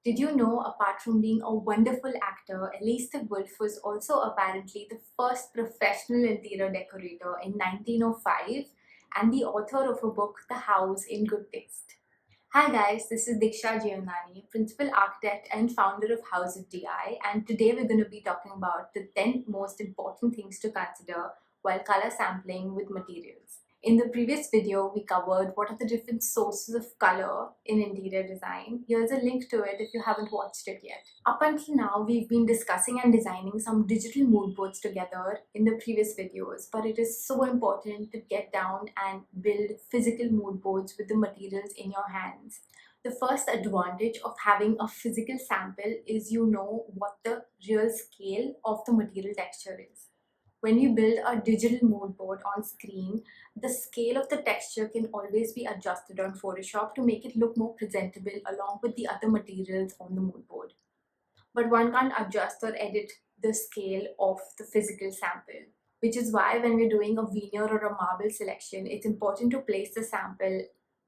Did you know, apart from being a wonderful actor, Elise the Wolf was also apparently the first professional interior decorator in 1905 and the author of a book, The House in Good Taste. Hi guys, this is Dikksha Jiandani, principal architect and founder of House of DI, and today we're going to be talking about the 10 most important things to consider while color sampling with materials. In the previous video, we covered what are the different sources of color in interior design. Here's a link to it if you haven't watched it yet. Up until now, we've been discussing and designing some digital mood boards together in the previous videos, but it is so important to get down and build physical mood boards with the materials in your hands. The first advantage of having a physical sample is you know what the real scale of the material texture is. When you build a digital mood board on screen, the scale of the texture can always be adjusted on Photoshop to make it look more presentable along with the other materials on the mood board. But one can't adjust or edit the scale of the physical sample, which is why when we're doing a veneer or a marble selection, it's important to place the sample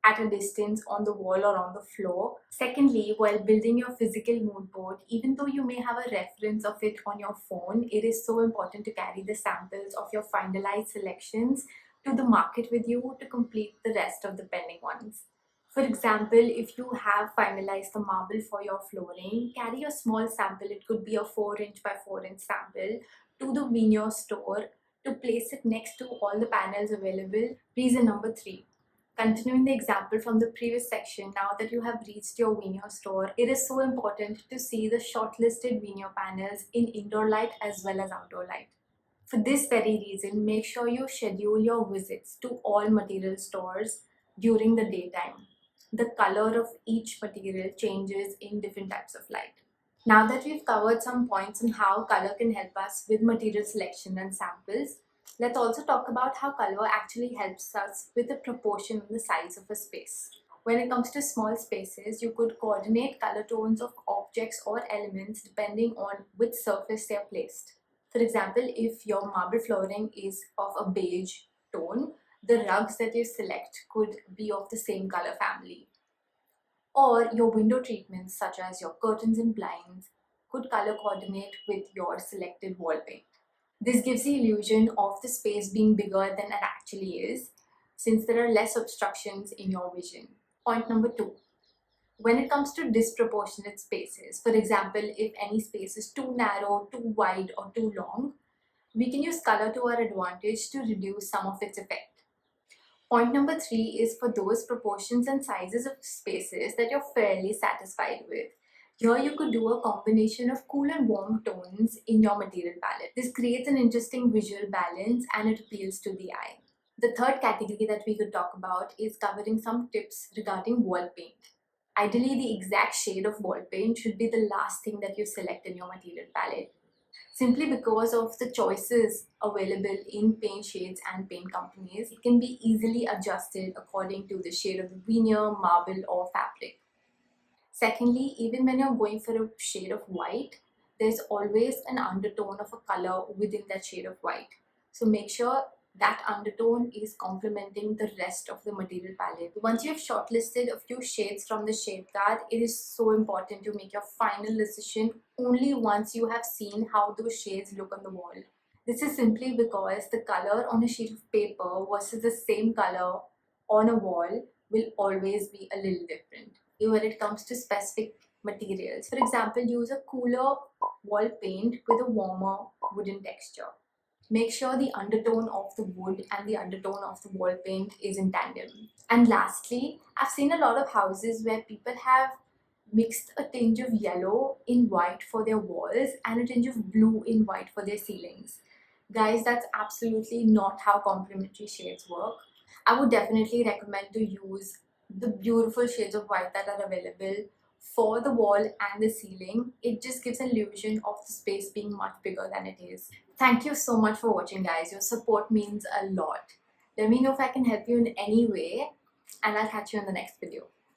at a distance on the wall or on the floor. Secondly, while building your physical mood board, even though you may have a reference of it on your phone, it is so important to carry the samples of your finalized selections to the market with you to complete the rest of the pending ones. For example, if you have finalized the marble for your flooring, carry a small sample, it could be a 4" by 4" sample, to the veneer store to place it next to all the panels available. Reason number 3. Continuing the example from the previous section, now that you have reached your veneer store, it is so important to see the shortlisted veneer panels in indoor light as well as outdoor light. For this very reason, make sure you schedule your visits to all material stores during the daytime. The color of each material changes in different types of light. Now that we've covered some points on how color can help us with material selection and samples, let's also talk about how color actually helps us with the proportion and the size of a space. When it comes to small spaces, you could coordinate color tones of objects or elements depending on which surface they are placed. For example, if your marble flooring is of a beige tone, the rugs that you select could be of the same color family. Or your window treatments such as your curtains and blinds could color coordinate with your selected wall paint. This gives the illusion of the space being bigger than it actually is, since there are less obstructions in your vision. Point number 2. When it comes to disproportionate spaces, for example, if any space is too narrow, too wide, or too long, we can use color to our advantage to reduce some of its effect. Point number 3 is for those proportions and sizes of spaces that you're fairly satisfied with. Here you could do a combination of cool and warm tones in your material palette. This creates an interesting visual balance and it appeals to the eye. The third category that we could talk about is covering some tips regarding wall paint. Ideally, the exact shade of wall paint should be the last thing that you select in your material palette, simply because of the choices available in paint shades and paint companies. It can be easily adjusted according to the shade of the veneer, marble, or fabric. Secondly, even when you're going for a shade of white, there's always an undertone of a color within that shade of white. So make sure that undertone is complementing the rest of the material palette. Once you have shortlisted a few shades from the shade card, it is so important to make your final decision only once you have seen how those shades look on the wall. This is simply because the color on a sheet of paper versus the same color on a wall will always be a little different when it comes to specific materials. For example, use a cooler wall paint with a warmer wooden texture. Make sure the undertone of the wood and the undertone of the wall paint is in tandem. And lastly, I've seen a lot of houses where people have mixed a tinge of yellow in white for their walls and a tinge of blue in white for their ceilings. Guys, that's absolutely not how complementary shades work. I would definitely recommend to use the beautiful shades of white that are available for the wall and the ceiling. It just gives an illusion of the space being much bigger than it is. Thank you so much for watching, guys. Your support means a lot. Let me know if I can help you in any way, and I'll catch you in the next video.